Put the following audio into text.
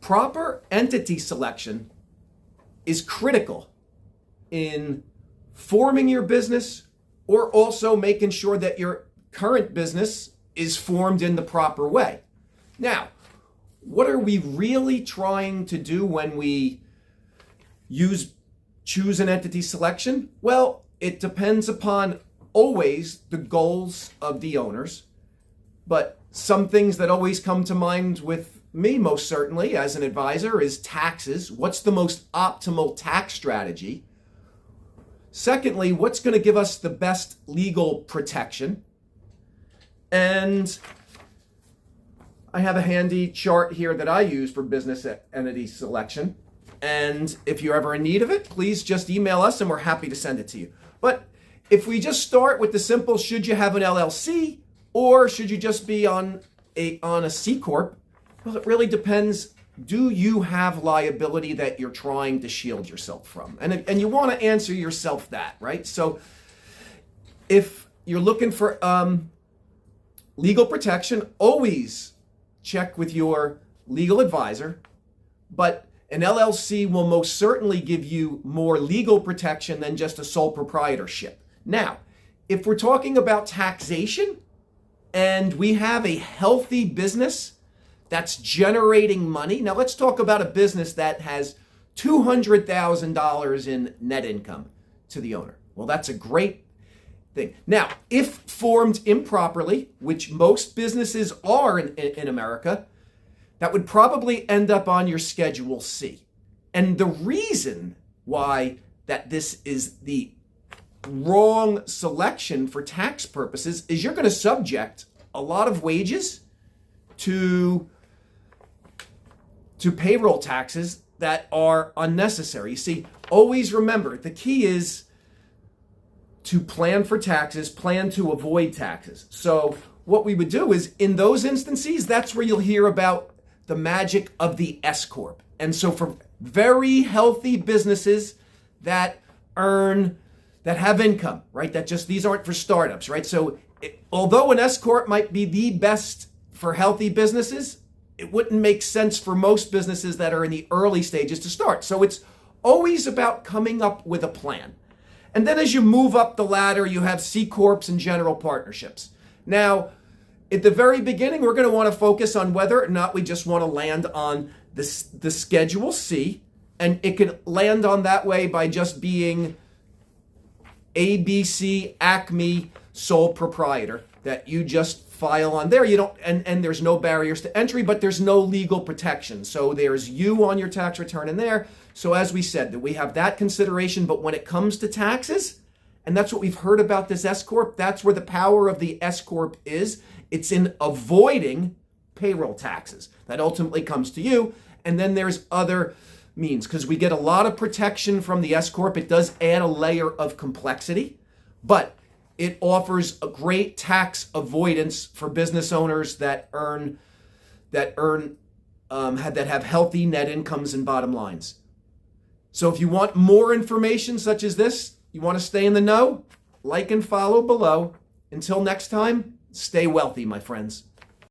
Proper entity selection is critical in forming your business or also making sure that your current business is formed in the proper way. Now, what are we really trying to do when we choose an entity selection? Well, it depends upon always the goals of the owners, but some things that always come to mind with me most certainly as an advisor is taxes. What's the most optimal tax strategy? Secondly, what's going to give us the best legal protection? And I have a handy chart here that I use for business entity selection. And if you're ever in need of it, please just email us and we're happy to send it to you. But if we just start with the simple, should you have an LLC or should you just be on a C Corp? Well, it really depends. Do you have liability that you're trying to shield yourself from? And you want to answer yourself that, right? So if you're looking for legal protection, always check with your legal advisor. But an LLC will most certainly give you more legal protection than just a sole proprietorship. Now, if we're talking about taxation and we have a healthy business that's generating money, now let's talk about a business that has $200,000 in net income to the owner. Well, that's a great thing. Now, if formed improperly, which most businesses are in America, that would probably end up on your Schedule C. And the reason why that this is the wrong selection for tax purposes is you're going to subject a lot of wages to payroll taxes that are unnecessary. You see, always remember, the key is to plan for taxes, plan to avoid taxes. So what we would do is, in those instances, that's where you'll hear about the magic of the S Corp. And so for very healthy businesses that have income, right? These aren't for startups, right? So although an S Corp might be the best for healthy businesses, it wouldn't make sense for most businesses that are in the early stages to start. So it's always about coming up with a plan. And then as you move up the ladder, you have C Corps and general partnerships. Now, at the very beginning, we're going to want to focus on whether or not we just want to land on the Schedule C. And it could land on that way by just being ABC Acme sole proprietor, that you just file on there. You don't, and there's no barriers to entry, but there's no legal protection. So there's you on your tax return in there. So as we said, that we have that consideration, but when it comes to taxes, and that's what we've heard about this S Corp, that's where the power of the S Corp is. It's in avoiding payroll taxes. That ultimately comes to you. And then there's other means, because we get a lot of protection from the S Corp. It does add a layer of complexity, but it offers a great tax avoidance for business owners that have healthy net incomes and bottom lines. So if you want more information such as this, you want to stay in the know, like and follow below. Until next time, stay wealthy, my friends.